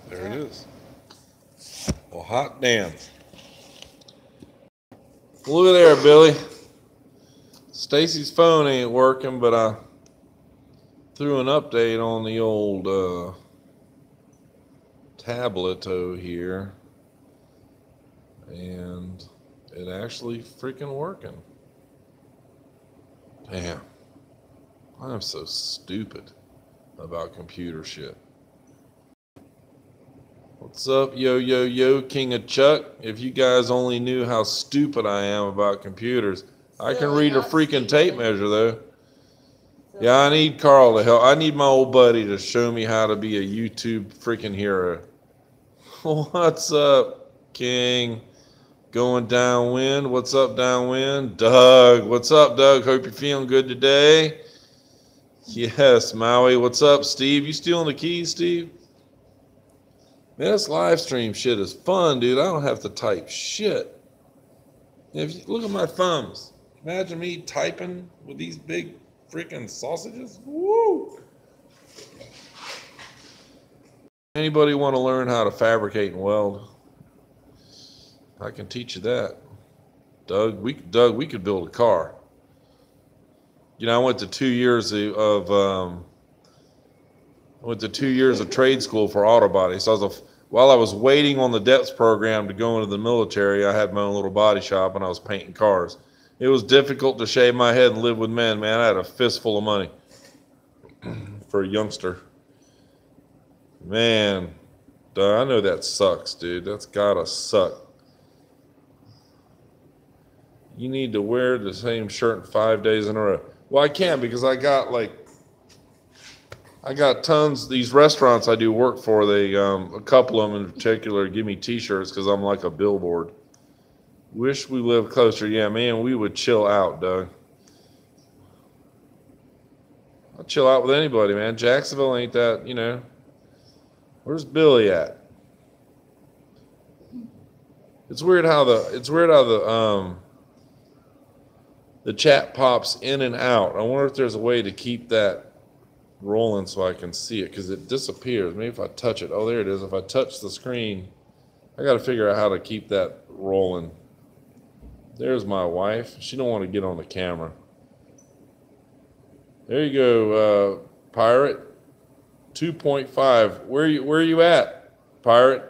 There it is. Well, hot damn. Look at there, Billy. Stacy's phone ain't working, but I threw an update on the old tablet here, and it actually freaking working. Damn. I'm so stupid about computer shit. What's up, yo, King of Chuck? If you guys only knew how stupid I am about computers. I can read a freaking tape measure, though. Yeah, I need Carl to help. I need my old buddy to show me how to be a YouTube freaking hero. What's up, King? Going downwind. What's up, downwind? Doug. What's up, Doug? Hope you're feeling good today. Yes, Maui. What's up, Steve? You stealing the keys, Steve? Man, this live stream shit is fun, dude. I don't have to type shit. If you look at my thumbs. Imagine me typing with these big freaking sausages. Woo! Anybody want to learn how to fabricate and weld? I can teach you that. Doug, we could build a car. You know, I went to 2 years of trade school for auto body. So while I was waiting on the DEPS program to go into the military, I had my own little body shop and I was painting cars. It was difficult to shave my head and live with men, man. I had a fistful of money for a youngster. Man, I know that sucks, dude. That's gotta suck. You need to wear the same shirt 5 days in a row. Well, I can't because I got tons. These restaurants I do work for, they a couple of them in particular give me T-shirts because I'm like a billboard. Wish we lived closer. Yeah, man, we would chill out, Doug. I'll chill out with anybody, man. Jacksonville ain't that, you know. Where's Billy at? It's weird how the chat pops in and out. I wonder if there's a way to keep that rolling so I can see it, because it disappears. Maybe if I touch it. Oh, there it is. If I touch the screen, I got to figure out how to keep that rolling. There's my wife. She don't want to get on the camera. There you go, Pirate. 2.5. Where are you at, Pirate?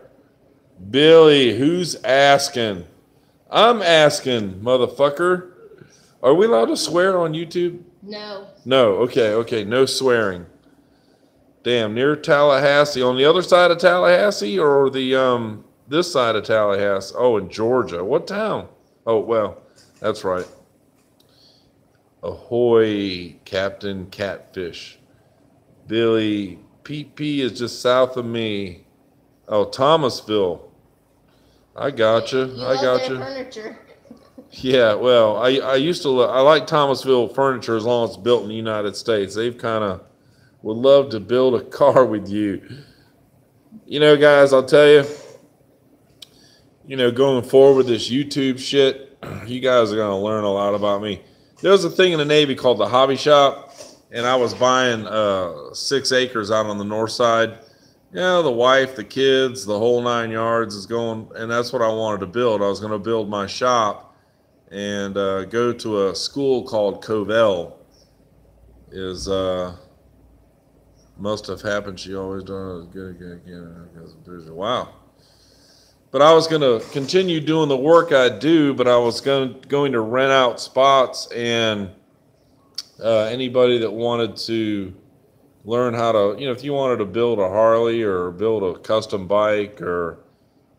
Billy, who's asking? I'm asking, motherfucker. Are we allowed to swear on YouTube? No. No. Okay. No swearing. Damn, near Tallahassee. On the other side of Tallahassee or the this side of Tallahassee? Oh, in Georgia. What town? Oh, well, that's right. Ahoy, Captain Catfish. Billy, PP is just south of me. Oh, Thomasville. I gotcha. I gotcha. Furniture. Yeah, well, I like Thomasville furniture as long as it's built in the United States. They've kind of would love to build a car with you. You know, guys, I'll tell you, you know, going forward with this YouTube shit, you guys are going to learn a lot about me. There was a thing in the Navy called the hobby shop, and I was buying 6 acres out on the north side. You know, the wife, the kids, the whole 9 yards is going, and that's what I wanted to build. I was going to build my shop and go to a school called Covell. Must have happened. She always done it good. Wow. But I was going to continue doing the work I do, but I was going to rent out spots, and anybody that wanted to learn how to, you know, if you wanted to build a Harley or build a custom bike or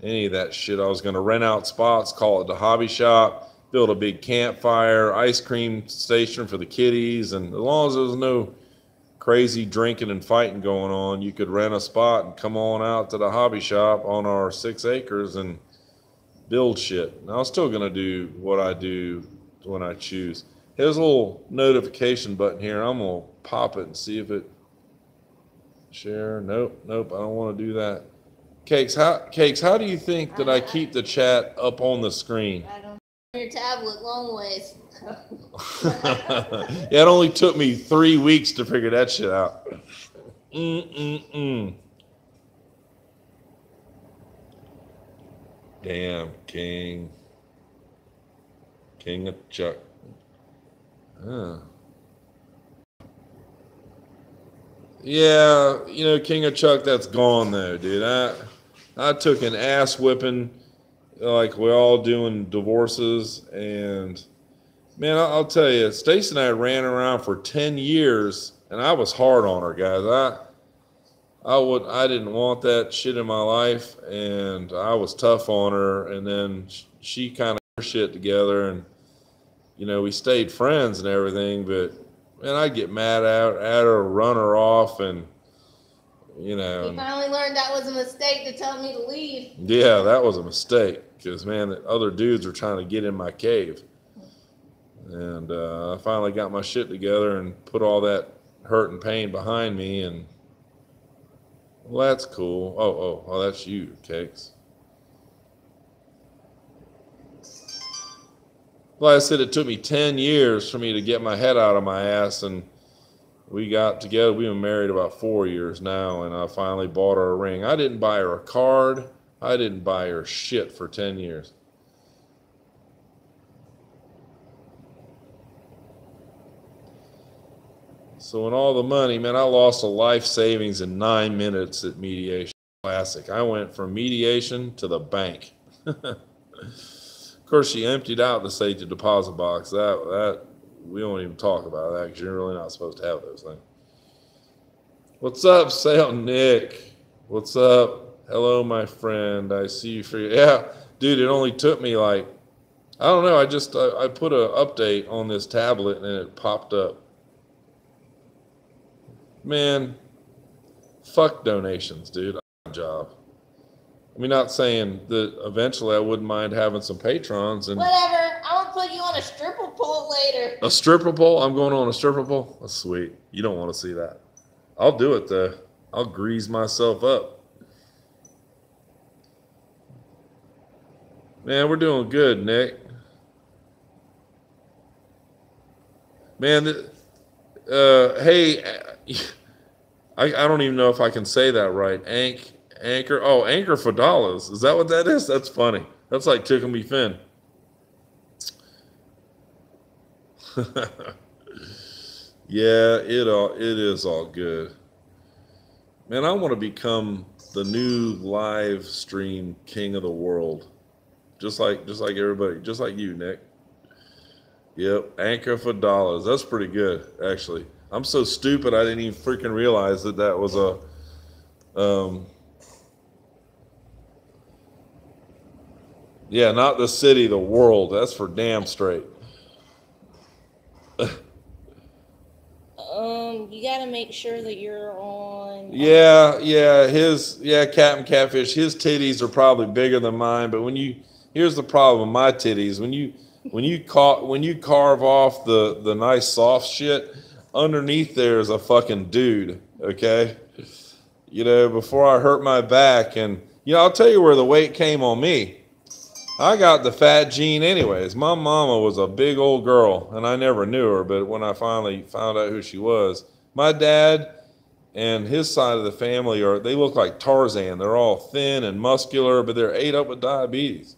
any of that shit, I was going to rent out spots, call it the hobby shop, build a big campfire, ice cream station for the kiddies, and as long as there was no crazy drinking and fighting going on, you could rent a spot and come on out to the hobby shop on our 6 acres and build shit. And I'm still going to do what I do when I choose. Here's a little notification button here. I'm going to pop it and see if it share. Nope, I don't want to do that. Cakes, how do you think that I keep the chat up on the screen? I don't know. Your tablet long ways. Yeah, it only took me 3 weeks to figure that shit out. Damn, King of Chuck. Yeah, you know, King of Chuck, that's gone though, dude. I took an ass whipping, like we're all doing divorces, and man, I'll tell you, Stacy and I ran around for 10 years, and I was hard on her, guys. I didn't want that shit in my life, and I was tough on her, and then she kind of got her shit together, and you know, we stayed friends and everything, but man, I'd get mad at her, run her off, and you know. You finally learned that was a mistake to tell me to leave. Yeah, that was a mistake, because man, the other dudes were trying to get in my cave. And I finally got my shit together and put all that hurt and pain behind me, and well, that's cool. Oh, that's you, Cakes. Like I said, it took me 10 years for me to get my head out of my ass, and we got together. We've been married about 4 years now, and I finally bought her a ring. I didn't buy her a card. I didn't buy her shit for 10 years. So in all the money, man, I lost a life savings in 9 minutes at mediation. Classic. I went from mediation to the bank. Of course, she emptied out the safety deposit box. That we don't even talk about that, because you're really not supposed to have those things. What's up, Sale Nick? What's up? Hello, my friend. I see you for yeah, dude. It only took me like, I don't know. I put an update on this tablet and it popped up. Man, fuck donations, dude. I got a job. I mean, not saying that eventually I wouldn't mind having some patrons and whatever. I'll put you on a stripper pole later. A stripper pole? I'm going on a stripper pole? That's sweet. You don't want to see that. I'll do it though. I'll grease myself up. Man, we're doing good, Nick. Man, hey, I don't even know if I can say that right. Anchor. Oh, Anchor for dollars. Is that what that is? That's funny. That's like Tickle Me Finn. Yeah, it is all good. Man, I want to become the new live stream king of the world. Just like everybody, just like you, Nick. Yep, Anchor for dollars. That's pretty good, actually. I'm so stupid I didn't even freaking realize that was a yeah, not the city, the world. That's for damn straight. You gotta make sure that you're on. Captain Catfish. His titties are probably bigger than mine, but here's the problem with my titties. When you carve off the nice soft shit, underneath there is a fucking dude. Okay, you know, before I hurt my back, and you know, I'll tell you where the weight came on me. I got the fat gene anyways. My mama was a big old girl, and I never knew her, but when I finally found out who she was, my dad and his side of the family they look like Tarzan. They're all thin and muscular, but they're ate up with diabetes.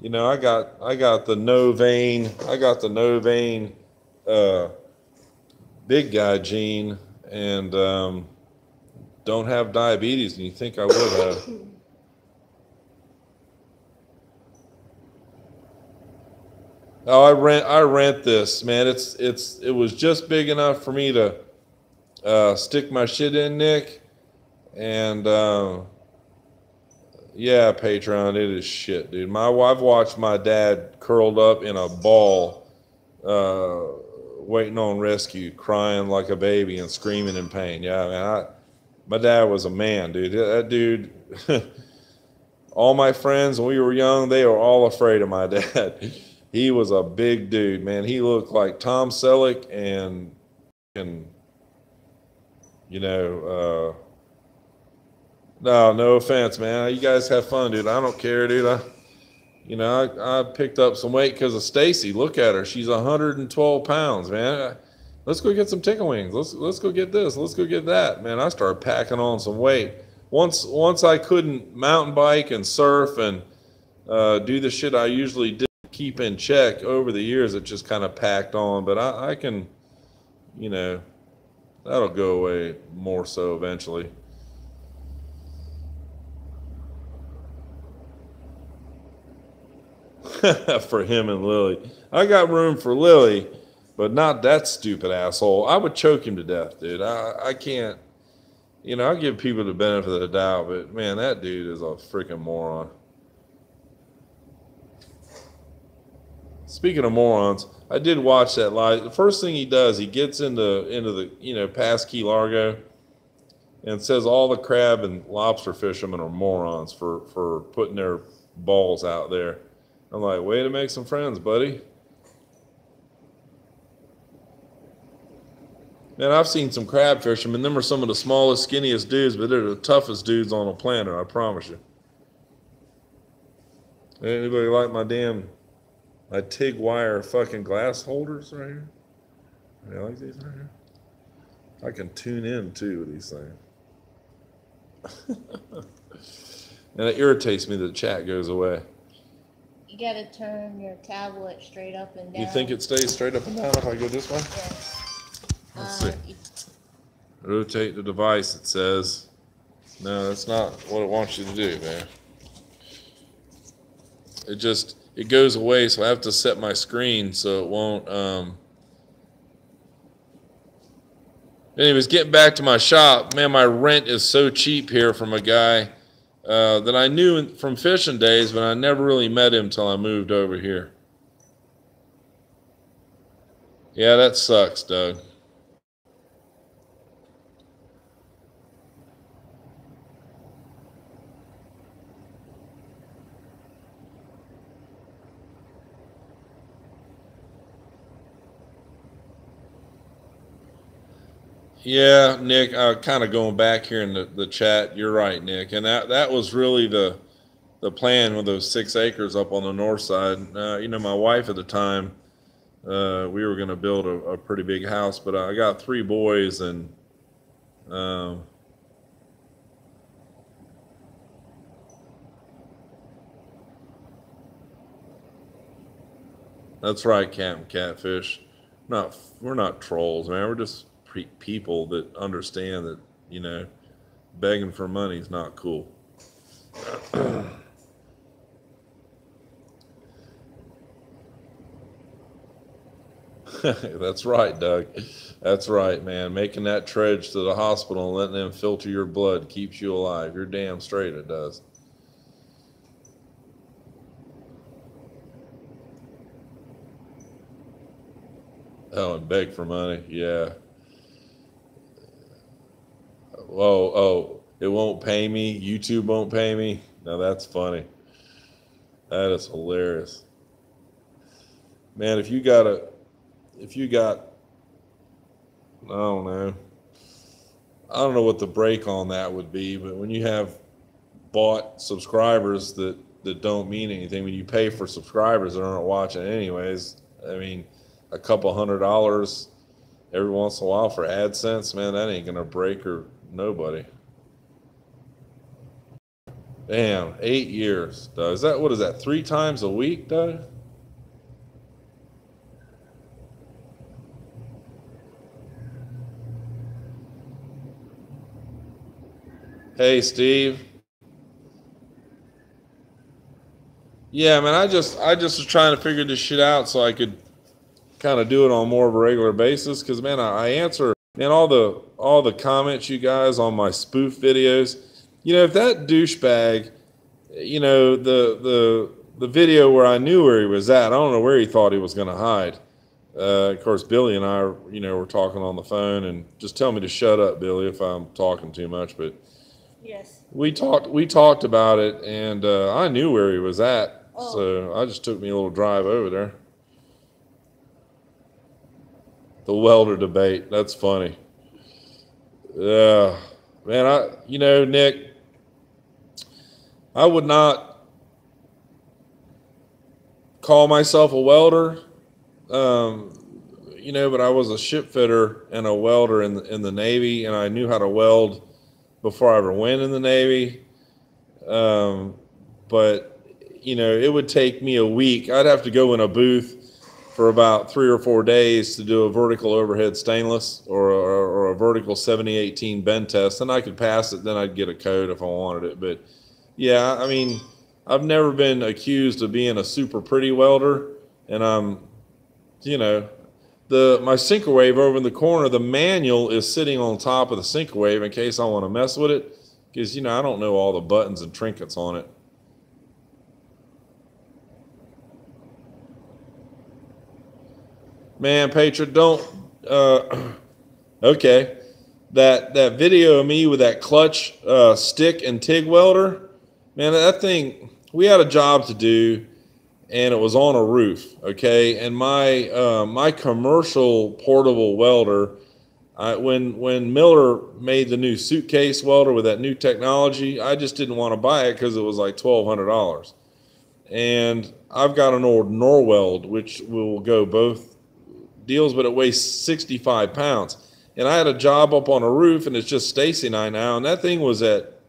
You know, I got the no vein big guy gene, and don't have diabetes, and you think I would have. Oh, I rent this, man. It was just big enough for me to stick my shit in, Nick. And yeah, Patreon, it is shit, dude. I've watched my dad curled up in a ball, waiting on rescue, crying like a baby and screaming in pain. Yeah, man. My dad was a man, dude. That dude. All my friends when we were young, they were all afraid of my dad. He was a big dude, man. He looked like Tom Selleck and you know, no offense, man. You guys have fun, dude. I don't care, dude. I picked up some weight because of Stacy. Look at her. She's 112 pounds, man. Let's go get some chicken wings. Let's go get this. Let's go get that, man. I started packing on some weight. Once I couldn't mountain bike and surf and do the shit I usually did keep in check over the years. It just kind of packed on, but I can, you know, that'll go away more so eventually. For him and Lily. I got room for Lily, but not that stupid asshole. I would choke him to death, dude. I can't, you know, I give people the benefit of the doubt, but man, that dude is a freaking moron. Speaking of morons, I did watch that live. The first thing he does, he gets into the, you know, past Key Largo and says all the crab and lobster fishermen are morons for putting their balls out there. I'm like, way to make some friends, buddy. Man, I've seen some crab fishermen. Them are some of the smallest, skinniest dudes, but they're the toughest dudes on the planet, I promise you. Anybody like my TIG wire fucking glass holders right here? You like these right here? I can tune in too with these things. And it irritates me that the chat goes away. You gotta turn your tablet straight up and down. You think it stays straight up and down if I go this way? Yeah. Let's see. Rotate the device, it says. No, that's not what it wants you to do, man. It goes away, so I have to set my screen so it won't. Anyways, getting back to my shop, man, my rent is so cheap here from a guy that I knew from fishing days, but I never really met him till I moved over here. Yeah, that sucks, Doug. Yeah, Nick, kind of going back here in the chat, you're right, Nick. And that was really the plan with those 6 acres up on the north side. You know, my wife at the time, we were going to build a pretty big house, but I got 3 boys, and that's right, Captain Catfish. We're not trolls, man. We're just people that understand that, you know, begging for money is not cool. That's right, Doug. That's right, man. Making that trudge to the hospital and letting them filter your blood keeps you alive. You're damn straight it does. Oh, and beg for money. Yeah. Oh, it won't pay me. YouTube won't pay me. Now that's funny. That is hilarious. Man, if you got, I don't know what the break on that would be, but when you have bought subscribers that don't mean anything, when you pay for subscribers that aren't watching anyways, I mean, a couple $100 every once in a while for AdSense, man, that ain't gonna break or nobody. Damn, 8 years, Doug. What is that, 3 times a week, Doug? Hey, Steve. Yeah, man, I just was trying to figure this shit out so I could kind of do it on more of a regular basis, because, man, I answer, man, all the comments you guys on my spoof videos. You know, if that douchebag, you know, the video where I knew where he was at, I don't know where he thought he was going to hide. Of course, Billy and I, you know, were talking on the phone, and just tell me to shut up, Billy, if I'm talking too much. But yes, we talked about it, and I knew where he was at, so I just took me a little drive over there. The welder debate, that's funny. Yeah, man, you know, Nick, I would not call myself a welder, you know, but I was a ship fitter and a welder in the Navy, and I knew how to weld before I ever went in the Navy. But you know, it would take me a week. I'd have to go in a booth for about 3 or 4 days to do a vertical overhead stainless or a vertical 7018 bend test. And I could pass it, then I'd get a code if I wanted it. But yeah, I mean, I've never been accused of being a super pretty welder. And I'm, you know, my sinker wave over in the corner, the manual is sitting on top of the sinker wave in case I want to mess with it. Because, you know, I don't know all the buttons and trinkets on it. Man, Patriot, don't, okay. That video of me with that clutch stick and TIG welder, man, that thing, we had a job to do, and it was on a roof, okay? And my commercial portable welder, when Miller made the new suitcase welder with that new technology, I just didn't want to buy it because it was like $1,200. And I've got an old Norweld, which will go both deals, but it weighs 65 pounds. And I had a job up on a roof, and it's just Stacy and I now, and that thing was at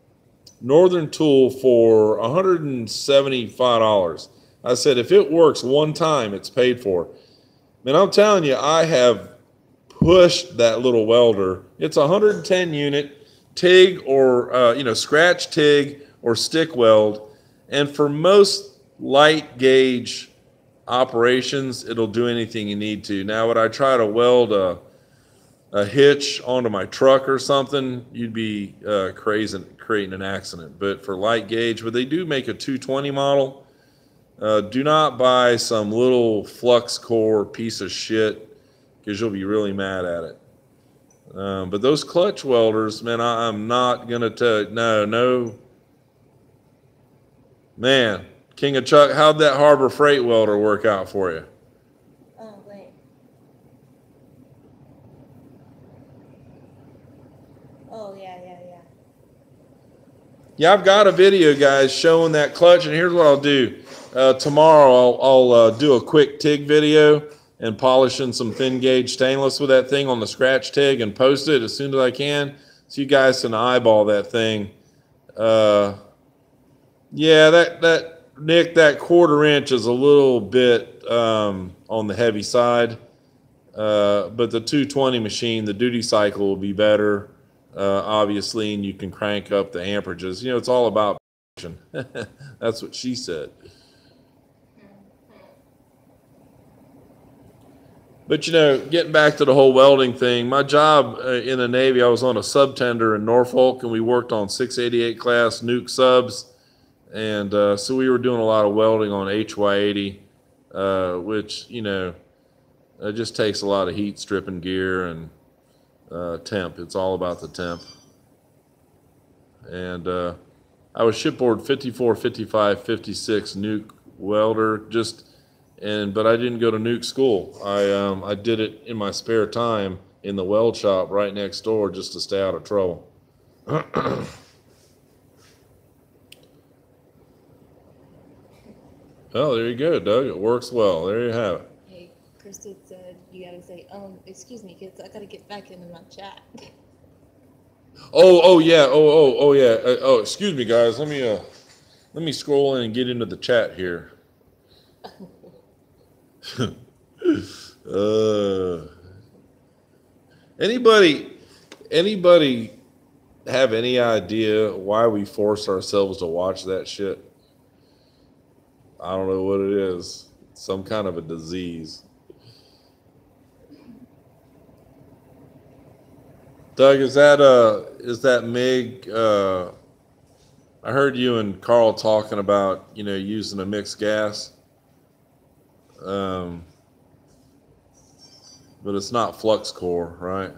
Northern Tool for $175. I said, if it works one time, it's paid for. Man, I'm telling you, I have pushed that little welder. It's a 110 unit TIG or, you know, scratch TIG or stick weld. And for most light gauge operations, it'll do anything you need to. Now, would I try to weld a hitch onto my truck or something, you'd be creating an accident. But for light gauge, but they do make a 220 model. Do not buy some little flux core piece of shit, because you'll be really mad at it. But those clutch welders, man, I'm not gonna tell. No, man. King of Chuck, how'd that Harbor Freight welder work out for you? Oh, wait. Oh, yeah. Yeah, I've got a video, guys, showing that clutch, and here's what I'll do. Tomorrow, I'll do a quick TIG video and polishing some thin gauge stainless with that thing on the scratch TIG and post it as soon as I can, so you guys can eyeball that thing. Yeah, that Nick, that 1/4 inch is a little bit on the heavy side, but the 220 machine, the duty cycle will be better, obviously, and you can crank up the amperages. You know, it's all about that's what she said. But, you know, getting back to the whole welding thing, my job in the Navy, I was on a subtender in Norfolk, and we worked on 688 class nuke subs. And so we were doing a lot of welding on HY80, which, you know, it just takes a lot of heat stripping gear and temp. It's all about the temp. And I was shipboard 54, 55, 56 nuke welder, but I didn't go to nuke school. I did it in my spare time in the weld shop right next door just to stay out of trouble. Oh, there you go, Doug. It works well. There you have it. Hey, Kristen said you gotta say, excuse me, kids, I gotta get back into my chat. Oh yeah. Oh yeah. Oh, excuse me, guys. Let me scroll in and get into the chat here. Anybody have any idea why we force ourselves to watch that shit? I don't know what it is. Some kind of a disease. Doug, is that MIG? I heard you and Carl talking about, you know, using a mixed gas. But it's not flux core, right?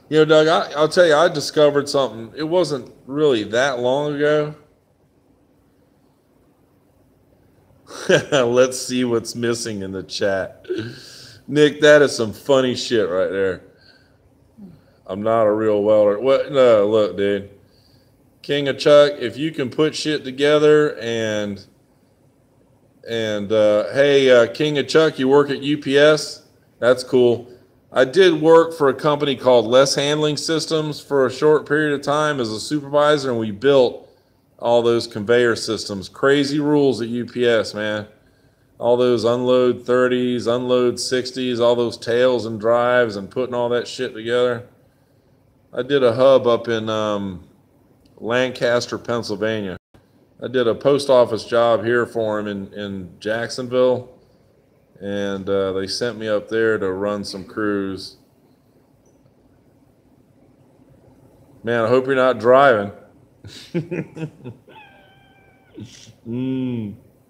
You know, Doug, I'll tell you, I discovered something. It wasn't really that long ago. Let's see what's missing in the chat. Nick, that is some funny shit right there. I'm not a real welder. What? No, look, dude. King of Chuck, if you can put shit together and hey, King of Chuck, you work at UPS? That's cool. I did work for a company called Less Handling Systems for a short period of time as a supervisor, and we built all those conveyor systems. Crazy rules at UPS, man. All those unload 30s, unload 60s, all those tails and drives and putting all that shit together. I did a hub up in Lancaster, Pennsylvania. I did a post office job here for him in Jacksonville, and they sent me up there to run some crews. Man, I hope you're not driving.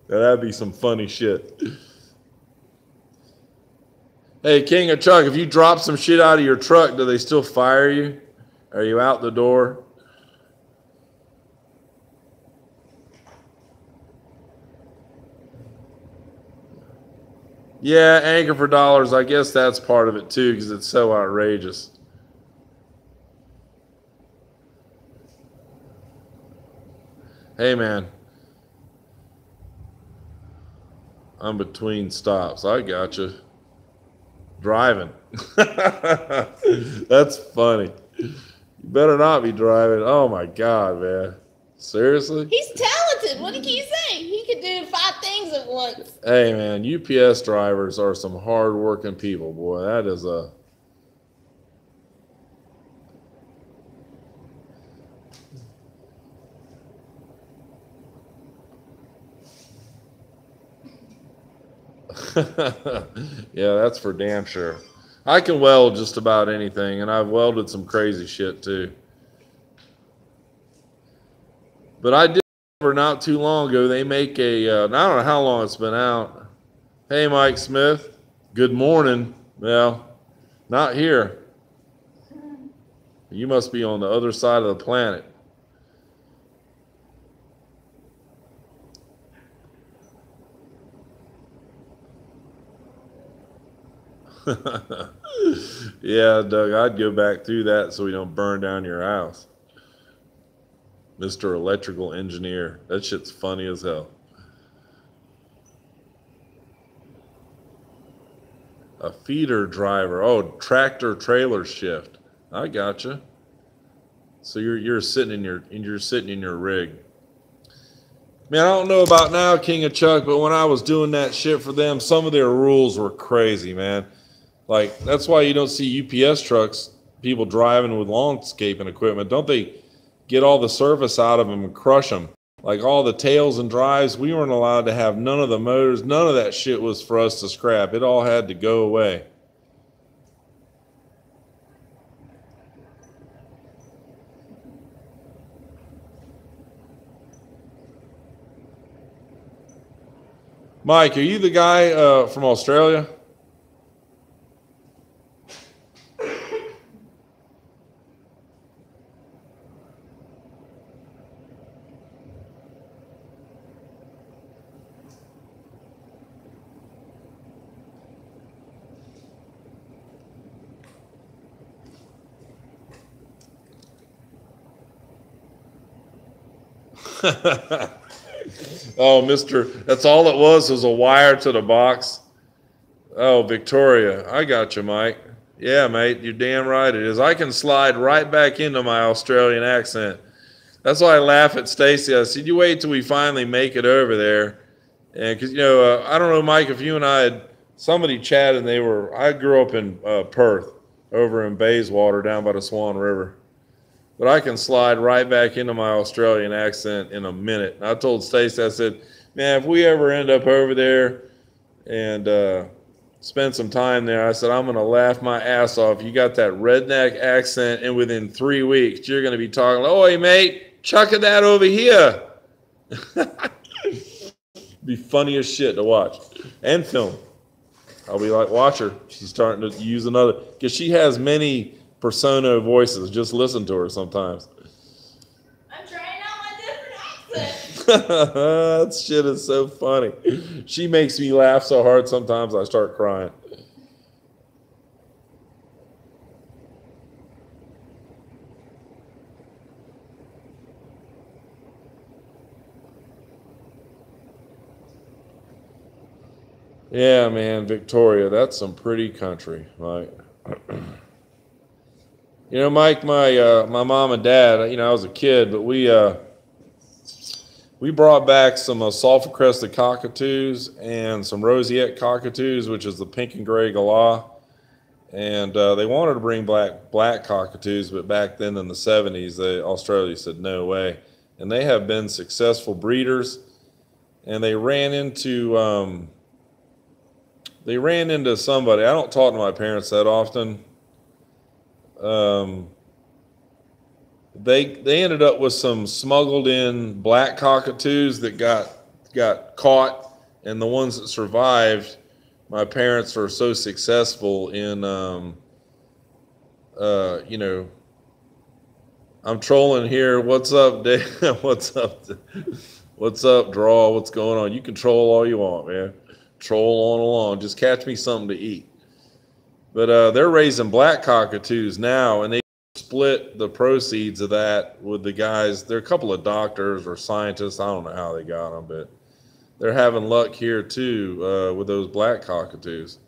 That'd be some funny shit. Hey, King of Chuck, if you drop some shit out of your truck, do they still fire you? Are you out the door? Yeah, Anchor for Dollars. I guess that's part of it too, because it's so outrageous. Hey, man. I'm between stops. I gotcha. Driving. That's funny. You better not be driving. Oh my God, man. Seriously? He's talented. What can you say? He could do 5 things at once. Hey, man, UPS drivers are some hard-working people, boy. That is a... Yeah, that's for damn sure. I can weld just about anything, and I've welded some crazy shit too. But I did remember not too long ago, they make a, I don't know how long it's been out. Hey, Mike Smith, good morning. Well, not here. You must be on the other side of the planet. Yeah, Doug, I'd go back through that so we don't burn down your house. Mr. Electrical Engineer. That shit's funny as hell. A feeder driver. Oh, tractor trailer shift. I gotcha. So you're sitting in your rig. Man, I don't know about now, King of Chuck, but when I was doing that shit for them, some of their rules were crazy, man. Like, that's why you don't see UPS trucks, people driving with landscaping equipment. Don't they get all the surface out of them and crush them? Like all the tails and drives, we weren't allowed to have none of the motors. None of that shit was for us to scrap. It all had to go away. Mike, are you the guy from Australia? Oh, that's all it was a wire to the box. Oh, Victoria, I got you, Mike. Yeah, mate, you're damn right it is. I can slide right back into my Australian accent. That's why I laugh at Stacy. I said, you wait till we finally make it over there. And because, I don't know, Mike, if you and I had, somebody chatted, and I grew up in Perth, over in Bayswater, down by the Swan River. But I can slide right back into my Australian accent in a minute. And I told Stacey, I said, man, if we ever end up over there and spend some time there, I said, I'm going to laugh my ass off. You got that redneck accent, and within 3 weeks, you're going to be talking, oi, mate, chucking that over here. Be funny as shit to watch and film. I'll be like, watch her. She's starting to use another, because she has many persona voices. Just listen to her sometimes. I'm trying out my different accent. That shit is so funny. She makes me laugh so hard sometimes I start crying. Yeah, man, Victoria, that's some pretty country, right? You know, Mike, my mom and dad, you know, I was a kid, but we brought back some sulfur-crested cockatoos and some roseate cockatoos, which is the pink and gray galah. And they wanted to bring black cockatoos, but back then in the 70s, Australia said no way. And they have been successful breeders. And they ran into somebody. I don't talk to my parents that often. They ended up with some smuggled in black cockatoos that got caught, and the ones that survived, my parents are so successful in you know, I'm trolling here. What's up, Dave? What's up? What's up, Draw? What's going on? You can troll all you want, man. Troll on along. Just catch me something to eat. But they're raising black cockatoos now, and they split the proceeds of that with the guys. They're a couple of doctors or scientists. I don't know how they got them, but they're having luck here too with those black cockatoos.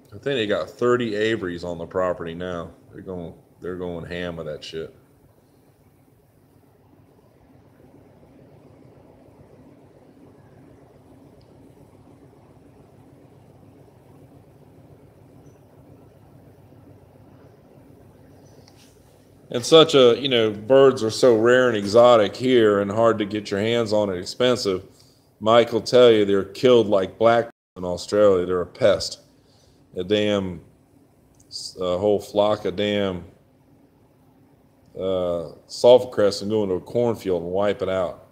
I think they got 30 Averys on the property now. They're going ham with that shit. And such a, you know, birds are so rare and exotic here and hard to get your hands on and expensive. Mike will tell you they're killed like black in Australia. They're a pest. A whole flock of damn sulfur crests and go into a cornfield and wipe it out.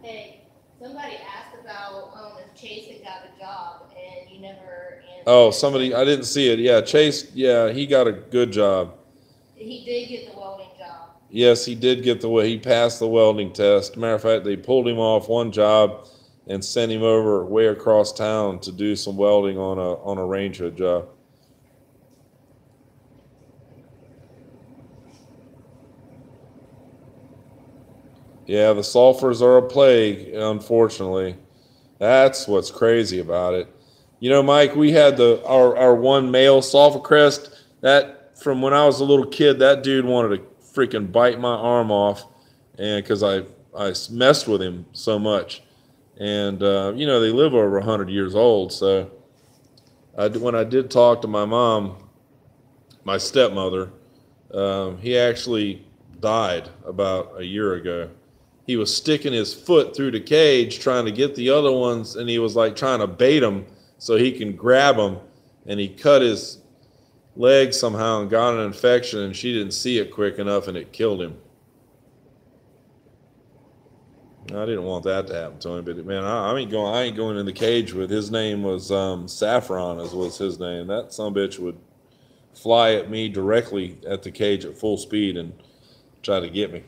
Hey, somebody asked about if Chase had got a job, and you never answered. Oh, somebody, I didn't see it. Yeah, Chase, yeah, he got a good job. He did get the welding job. Yes, he did get he passed the welding test. Matter of fact, they pulled him off one job and sent him over way across town to do some welding on a range hood job. Yeah, the sulfurs are a plague, unfortunately. That's what's crazy about it. You know, Mike, we had our one male sulfur crest. That, from when I was a little kid, that dude wanted to freaking bite my arm off, and because I messed with him so much. And you know, they live over 100 years old. So when I did talk to my mom, my stepmother, he actually died about a year ago. He was sticking his foot through the cage trying to get the other ones, and he was like trying to bait them so he can grab them, and he cut his leg somehow and got an infection, and she didn't see it quick enough, and it killed him. I didn't want that to happen to him, but man, I ain't going in the cage with. His name was Saffron, was his name. That sumbitch would fly at me directly at the cage at full speed and try to get me.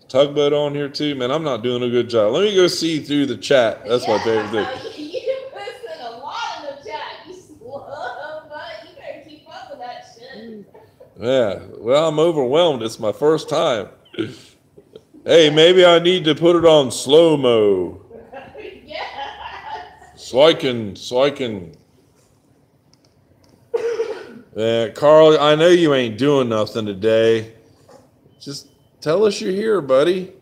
Tugboat on here too, man. I'm not doing a good job. Let me go see through the chat. That's my favorite thing. You listen a lot in the chat. You slow, but you better keep up with that shit. Yeah, well, I'm overwhelmed. It's my first time. Hey, maybe I need to put it on slow-mo. Yeah. So I can. Carl, I know you ain't doing nothing today. Just tell us you're here, buddy.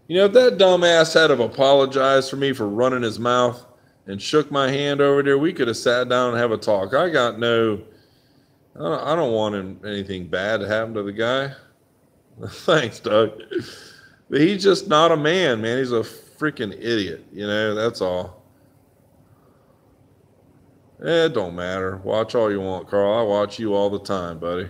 You know, if that dumbass had have apologized for me for running his mouth and shook my hand over there, we could have sat down and have a talk. I don't want anything bad to happen to the guy. Thanks, Doug. But he's just not a man, man. He's a freaking idiot, you know, that's all. It don't matter. Watch all you want, Carl. I watch you all the time, buddy.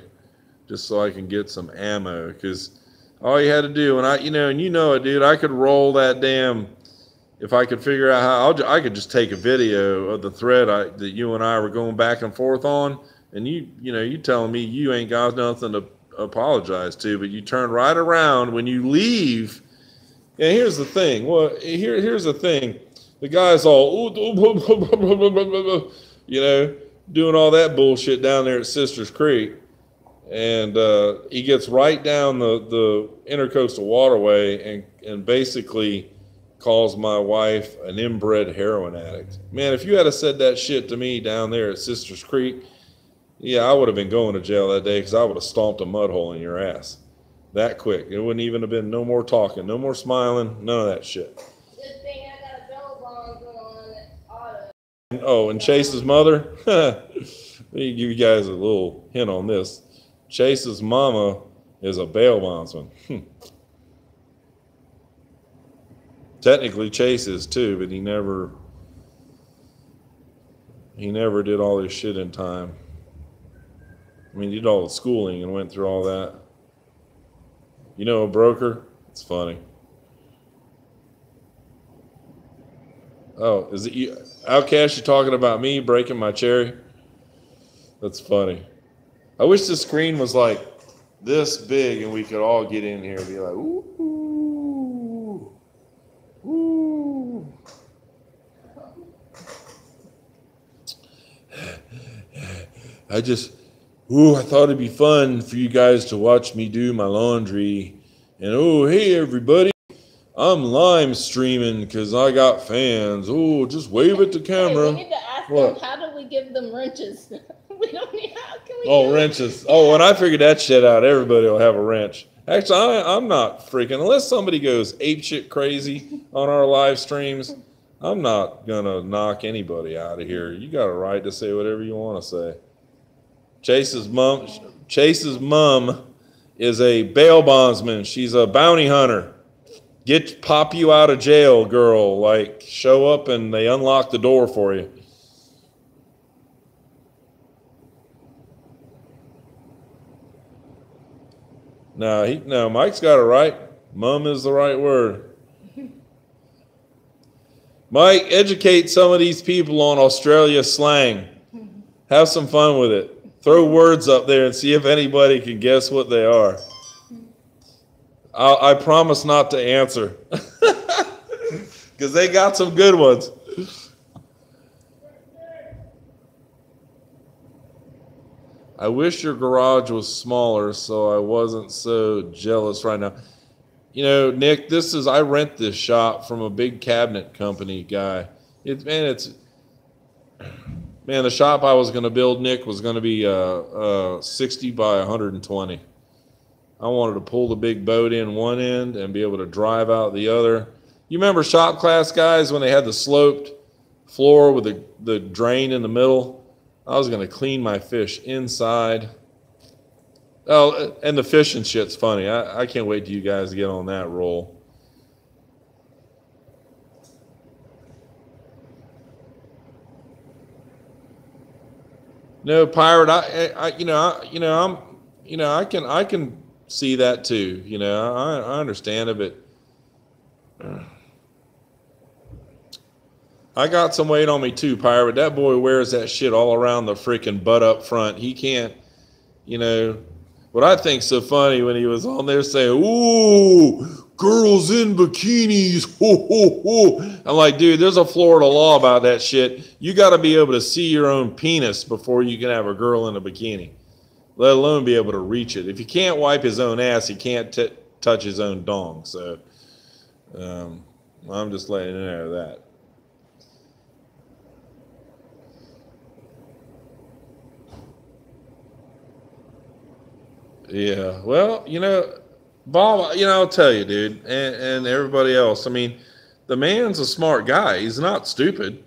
Just so I can get some ammo, because all you had to do, and you know it, dude, I could roll that damn, if I could figure out how, I could just take a video of the thread that you and I were going back and forth on, and you telling me you ain't got nothing to apologize to, but you turn right around when you leave. And here's the thing. Well, here's the thing. The guy's all, you know, doing all that bullshit down there at Sisters Creek, and he gets right down the intercoastal waterway and basically calls my wife an inbred heroin addict. Man, if you had said that shit to me down there at Sisters Creek, yeah, I would have been going to jail that day because I would have stomped a mud hole in your ass. That quick. It wouldn't even have been no more talking, no more smiling, none of that shit. Good thing I got a bail bond on auto. Oh, and Chase's mother? Let me give you guys a little hint on this. Chase's mama is a bail bondsman. Technically Chase is too, but he never did all this shit in time. I mean, he did all the schooling and went through all that. You know a broker? It's funny. Oh, is it you? Outcast, you talking about me breaking my cherry? That's funny. I wish the screen was like this big and we could all get in here and be like, ooh, ooh. I thought it'd be fun for you guys to watch me do my laundry. And oh, hey everybody, I'm live streaming because I got fans. Oh, just wave at the camera. Hey, we need to ask them, how do we give them wrenches? We don't need, how can we Oh, wrenches. Oh, when I figured that shit out, everybody will have a wrench. Actually, I'm not freaking, unless somebody goes apeshit crazy on our live streams, I'm not going to knock anybody out of here. You got a right to say whatever you want to say. Chase's mom is a bail bondsman. She's a bounty hunter. Pop you out of jail, girl. Like, show up and they unlock the door for you. No, Mike's got it right. Mum is the right word. Mike, educate some of these people on Australia slang. Have some fun with it. Throw words up there and see if anybody can guess what they are. I promise not to answer. Because they got some good ones. I wish your garage was smaller so I wasn't so jealous right now. You know, Nick, I rent this shop from a big cabinet company guy. The shop I was going to build, Nick, was going to be 60 by 120. I wanted to pull the big boat in one end and be able to drive out the other. You remember shop class guys when they had the sloped floor with the drain in the middle? I was going to clean my fish inside. Oh, and the fishing shit's funny. I can't wait till you guys get on that roll. No, pirate. I can see that too. You know, I understand it, but I got some weight on me too, pirate. That boy wears that shit all around the freaking butt up front. He can't, you know. What I think's so funny when he was on there saying, "Ooh, girls in bikinis." Ho, ho, ho. I'm like, dude, there's a Florida law about that shit. You got to be able to see your own penis before you can have a girl in a bikini, let alone be able to reach it. If he can't wipe his own ass, he can't touch his own dong. So I'm just letting you know that. Yeah, well, you know, Bob, you know, I'll tell you, dude, and everybody else. I mean, the man's a smart guy. He's not stupid,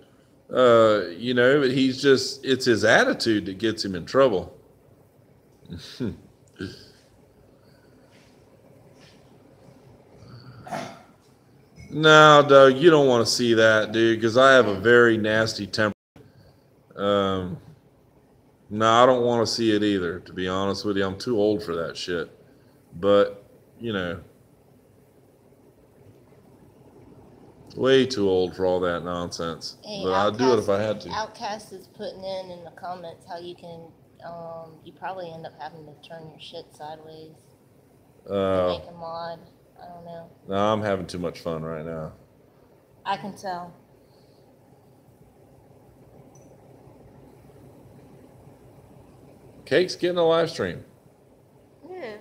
you know, but it's his attitude that gets him in trouble. No, Doug, you don't want to see that, dude, because I have a very nasty temper. No, I don't want to see it either, to be honest with you. I'm too old for that shit. But, you know, way too old for all that nonsense. Hey, but I'd do it if I had to. Outcast is putting in the comments how you can, you probably end up having to turn your shit sideways. Make a mod. I don't know. No, I'm having too much fun right now. I can tell. Cake's getting a live stream. Yeah.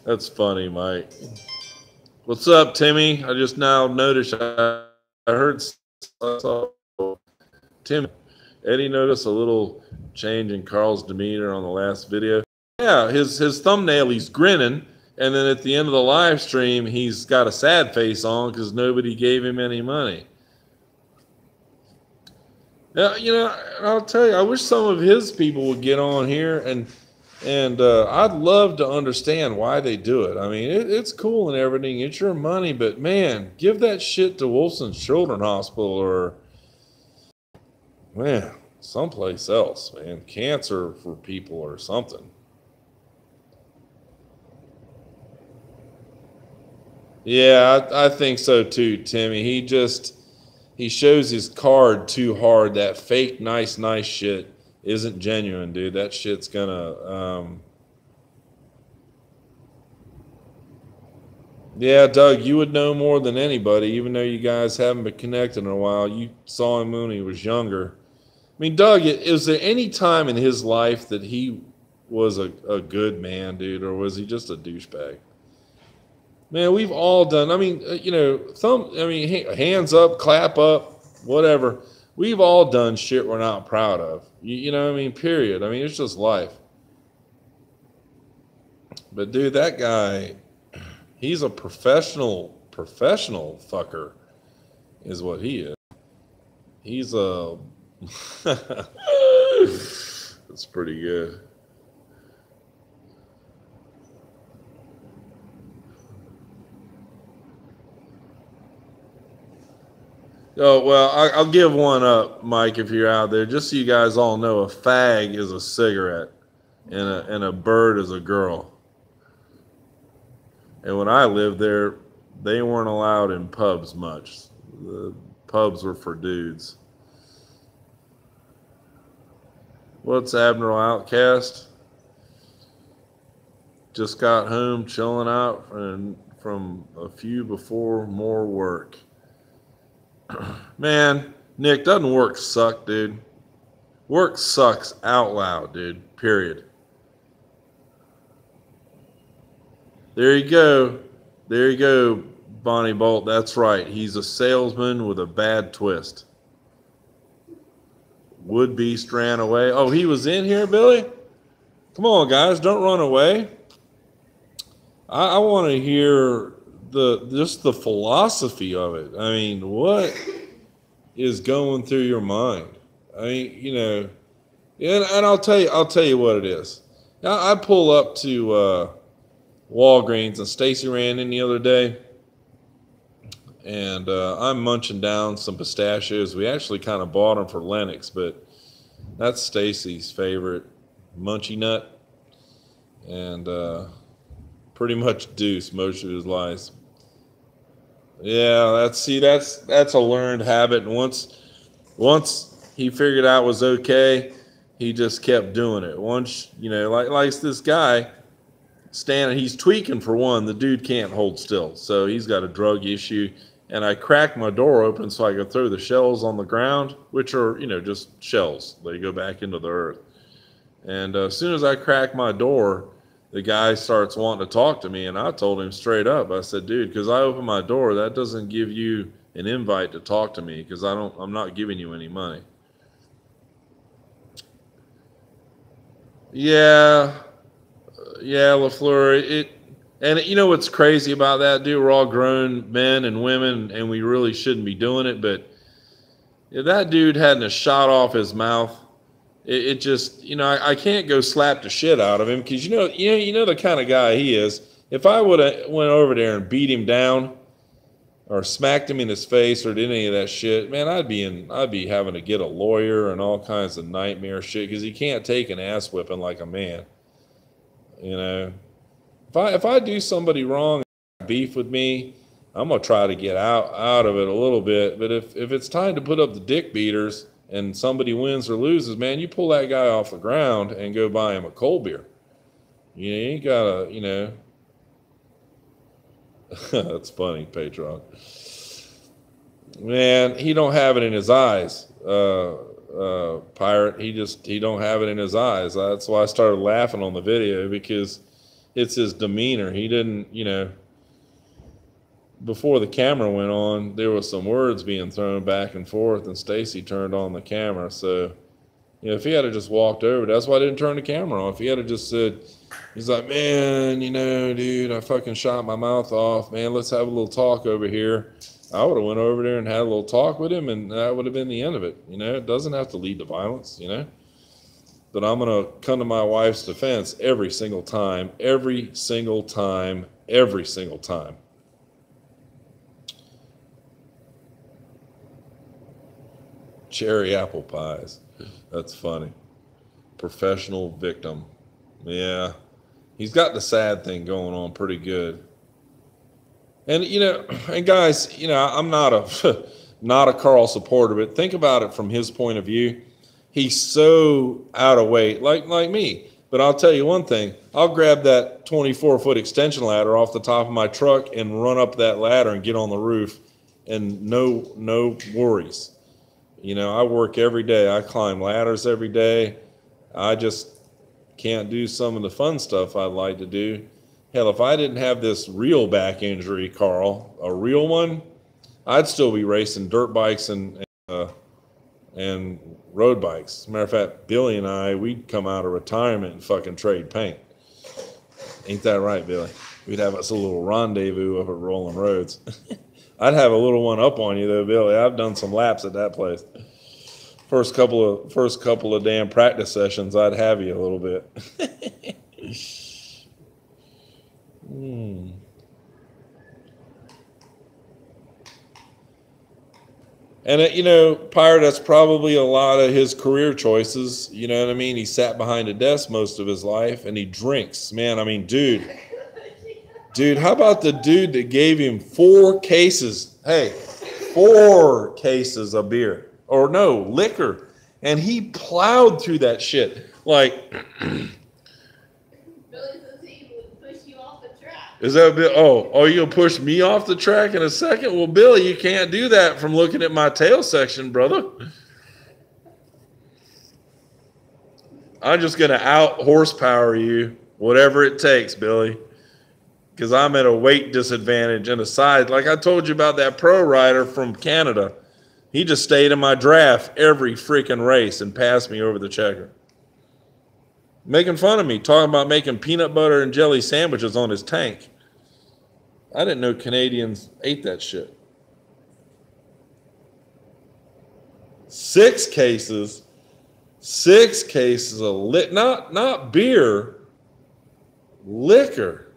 That's funny, Mike. What's up, Timmy? I just now noticed. I heard. I saw Tim. Eddie noticed a little change in Carl's demeanor on the last video. Yeah, his thumbnail, he's grinning, and then at the end of the live stream, he's got a sad face on because nobody gave him any money. Yeah, you know, I'll tell you, I wish some of his people would get on here, and I'd love to understand why they do it. I mean, it's cool and everything. It's your money, but man, give that shit to Wilson's Children's Hospital or, man, someplace else, man. Cancer for people or something. Yeah, I think so too, Timmy. He shows his card too hard. That fake nice shit isn't genuine, dude. That shit's gonna yeah, Doug, you would know more than anybody, even though you guys haven't been connected in a while. You saw him when he was younger. I mean, Doug, is there any time in his life that he was a good man, dude, or was he just a douchebag? Man, we've all done. I mean, you know, hands up, clap up, whatever. We've all done shit we're not proud of. You know what I mean? Period. I mean, it's just life. But dude, that guy, he's a professional fucker, is what he is. He's a. That's pretty good. Oh, well, I'll give one up, Mike, if you're out there. Just so you guys all know, a fag is a cigarette and a bird is a girl. And when I lived there, they weren't allowed in pubs much. The pubs were for dudes. What's Admiral Outcast? Just got home, chilling out from a few before more work. Man, Nick, doesn't work suck, dude? Work sucks out loud, dude. Period. There you go. There you go, Bonnie Bolt. That's right. He's a salesman with a bad twist. Would-be strand away. Oh, he was in here, Billy? Come on, guys. Don't run away. I want to hear just the philosophy of it. I mean, what is going through your mind? I mean, you know, and I'll tell you what it is. Now, I pull up to Walgreens, and Stacy ran in the other day, and I'm munching down some pistachios. We actually kind of bought them for Lennox, but that's Stacy's favorite munchy nut, and pretty much Deuce most of his life. Yeah, that's a learned habit. And once he figured out it was okay, he just kept doing it. Once, you know, like this guy standing, he's tweaking for one. The dude can't hold still, so he's got a drug issue. And I cracked my door open so I could throw the shells on the ground, which are, you know, just shells. They go back into the earth. And as soon as I crack my door, the guy starts wanting to talk to me, and I told him straight up. I said, dude, because I opened my door, that doesn't give you an invite to talk to me, because I'm not giving you any money. Yeah, LaFleur. And you know what's crazy about that, dude? We're all grown men and women, and we really shouldn't be doing it. But if that dude hadn't shot off his mouth, it just, you know, I can't go slap the shit out of him, because you know the kind of guy he is. If I would have went over there and beat him down or smacked him in his face or did any of that shit, man, I'd be having to get a lawyer and all kinds of nightmare shit, because he can't take an ass whipping like a man. You know, if I do somebody wrong, beef with me, I'm gonna try to get out of it a little bit. But if it's time to put up the dick beaters and somebody wins or loses, man, you pull that guy off the ground and go buy him a cold beer. You ain't gotta, you know. That's funny, Patron. Man, he don't have it in his eyes. Pirate. He don't have it in his eyes. That's why I started laughing on the video, because it's his demeanor. He didn't, you know, before the camera went on, there was some words being thrown back and forth, and Stacy turned on the camera. So, you know, if he had just walked over, that's why I didn't turn the camera on. If he had just said, he's like, man, you know, dude, I fucking shot my mouth off, man, let's have a little talk over here. I would have went over there and had a little talk with him, and that would have been the end of it. You know, it doesn't have to lead to violence, you know. But I'm going to come to my wife's defense every single time, every single time, every single time. Cherry apple pies. That's funny. Professional victim. Yeah. He's got the sad thing going on pretty good. And, you know, and guys, you know, I'm not a Carl supporter, but think about it from his point of view. He's so out of weight, like me. But I'll tell you one thing. I'll grab that 24-foot extension ladder off the top of my truck and run up that ladder and get on the roof, and no worries. You know, I work every day. I climb ladders every day. I just can't do some of the fun stuff I'd like to do. Hell, if I didn't have this real back injury, Carl, a real one, I'd still be racing dirt bikes and road bikes. As a matter of fact, Billy and I, we'd come out of retirement and fucking trade paint. Ain't that right, Billy? We'd have us a little rendezvous up at Rolling Roads. I'd have a little one up on you though, Billy. I've done some laps at that place. First couple of damn practice sessions, I'd have you a little bit. And, you know, Pirate, that's probably a lot of his career choices. You know what I mean? He sat behind a desk most of his life, and he drinks. Man, I mean, dude, how about the dude that gave him 4 cases? Hey, 4 cases of beer. Or no, liquor. And he plowed through that shit. Like... Is that a bit? Oh, you'll push me off the track in a second? Well, Billy, you can't do that from looking at my tail section, brother. I'm just going to out horsepower you, whatever it takes, Billy, because I'm at a weight disadvantage and a size. Like I told you about that pro rider from Canada. He just stayed in my draft every freaking race and passed me over the checker. Making fun of me, talking about making peanut butter and jelly sandwiches on his tank. I didn't know Canadians ate that shit. 6 cases. 6 cases of not beer, liquor.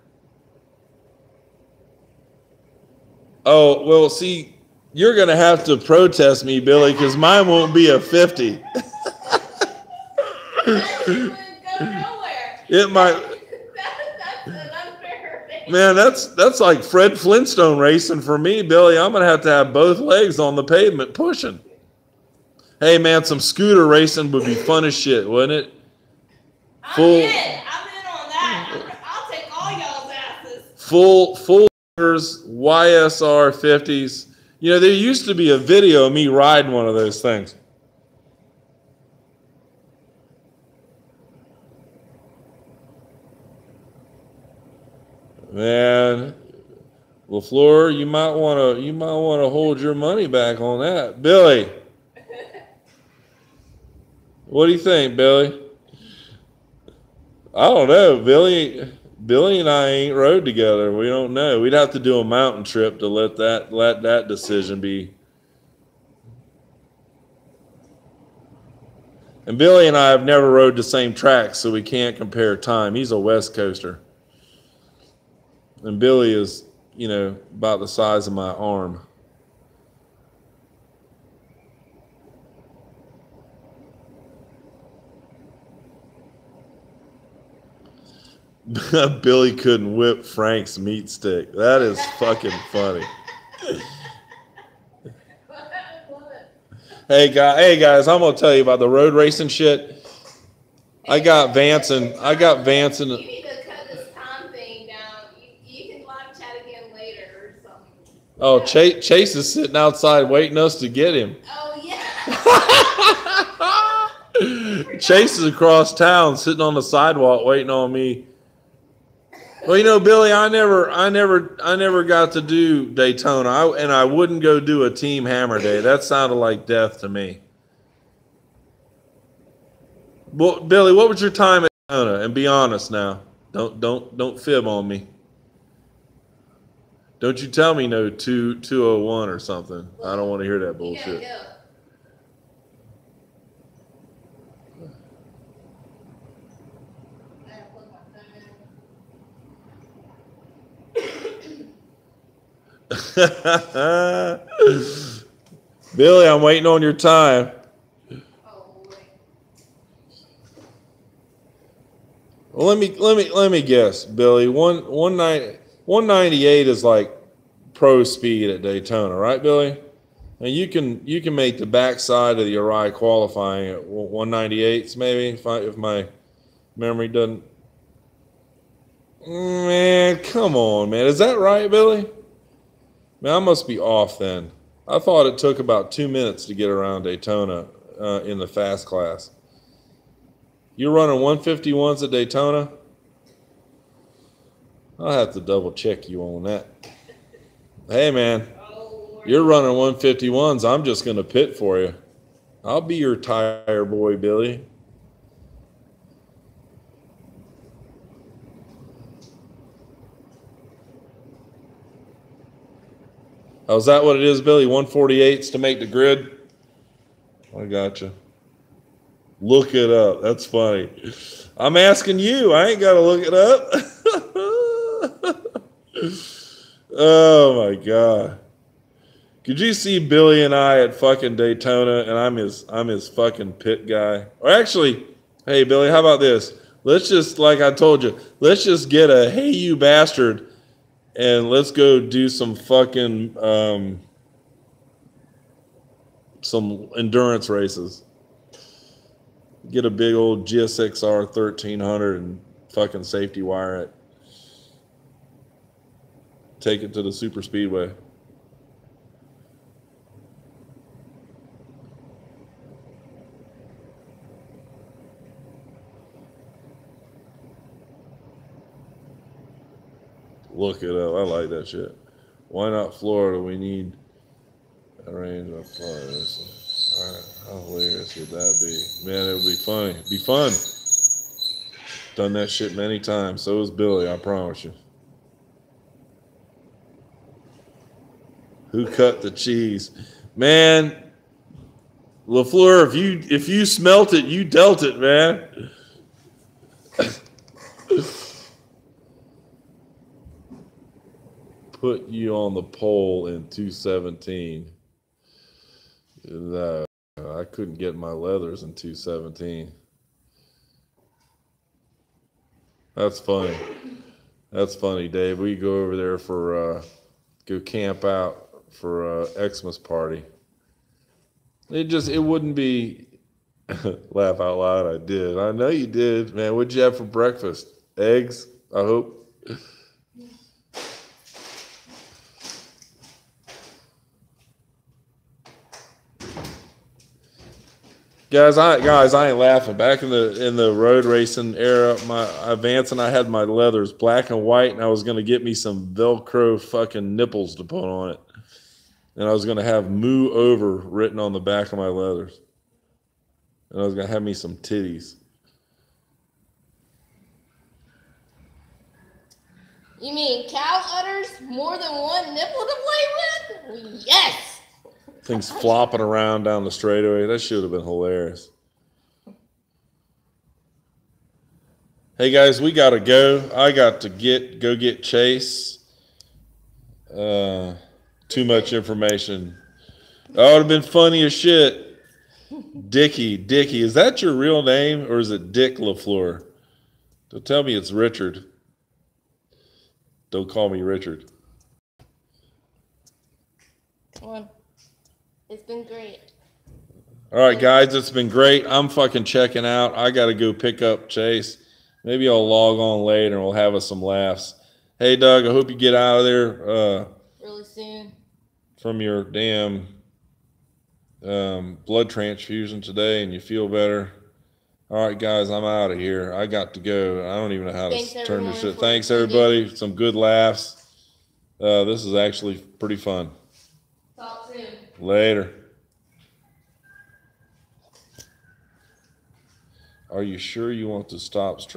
Oh, well, see, you're going to have to protest me, Billy, because mine won't be a 50. It might. That's an unfair thing. Man, that's like Fred Flintstone racing for me, Billy. I'm gonna have both legs on the pavement pushing. Hey, man, some scooter racing would be fun as shit, wouldn't it? I'm in on that. I'll take all y'all's asses. Full YSR 50s. You know, there used to be a video of me riding one of those things. Man, LaFleur, you might want to hold your money back on that, Billy. What do you think, Billy? I don't know, Billy. Billy and I ain't rode together. We don't know. We'd have to do a mountain trip to let that decision be. And Billy and I have never rode the same track, so we can't compare time. He's a West Coaster. And Billy is, you know, about the size of my arm. Billy couldn't whip Frank's meat stick. That is fucking funny. Hey guys, I'm gonna tell you about the road racing shit. I got Vance and You need to cut this time thing down. You can live chat again later or something. Oh, Chase is sitting outside waiting us to get him. Oh yeah. Chase is across town, sitting on the sidewalk, waiting on me. Well, you know, Billy, I never got to do Daytona, and I wouldn't go do a team hammer day. That sounded like death to me. Well, Billy, what was your time at Daytona? And be honest now. Don't fib on me. Don't you tell me no 2:01 or something. I don't want to hear that bullshit. Billy, I'm waiting on your time. Well, let me guess, Billy. 198 is like pro speed at Daytona, right, Billy? And you can make the backside of the Uri qualifying at 198s, maybe if my memory doesn't. Man, come on, man. Is that right, Billy? Man, I must be off then. I thought it took about 2 minutes to get around Daytona in the fast class. You're running 151s at Daytona? I'll have to double check you on that. Hey, man, you're running 151s. I'm just going to pit for you. I'll be your tire boy, Billy. Oh, is that what it is, Billy? 148s to make the grid? I gotcha. Look it up. That's funny. I'm asking you. I ain't got to look it up. Oh, my God. Could you see Billy and I at fucking Daytona, and I'm his fucking pit guy? Or actually, hey, Billy, how about this? Let's just, like I told you, let's just get a hey, you bastard, and let's go do some fucking some endurance races. Get a big old GSXR 1300 and fucking safety wire it. Take it to the super speedway. Look it up. I like that shit. Why not Florida? We need a range of Florida. All right. How hilarious would that be? Man, it would be funny. It'd be fun. Done that shit many times. So is Billy, I promise you. Who cut the cheese? Man, LaFleur, if you smelt it, you dealt it, man. Put you on the pole in 217. I couldn't get my leathers in 217. That's funny. That's funny, Dave. We go over there for go camp out for Xmas party. It wouldn't be laugh out loud. I did. I know you did, man. What'd you have for breakfast? Eggs, I hope. Guys, I ain't laughing. Back in the road racing era, my Vance and I had my leathers black and white, and I was gonna get me some Velcro fucking nipples to put on it, and I was gonna have "moo over" written on the back of my leathers, and I was gonna have me some titties. You mean cow udders? More than one nipple to play with? Yes. Things flopping around down the straightaway. That should have been hilarious. Hey guys, we gotta go. I got to go get Chase. Too much information. Oh, it would have been funny as shit. Dickie, is that your real name or is it Dick LaFleur? Don't tell me it's Richard. Don't call me Richard. Come on. It's been great. All right, guys, it's been great. I'm fucking checking out. I got to go pick up Chase. Maybe I'll log on later and we'll have us some laughs. Hey, Doug, I hope you get out of there really soon from your damn blood transfusion today and you feel better. All right, guys, I'm out of here. I got to go. I don't even know how Thanks, to turn this everyone, shit. for Thanks, attending. everybody. Some good laughs. This is actually pretty fun. Talk soon. Later. Are you sure you want to stop streaming?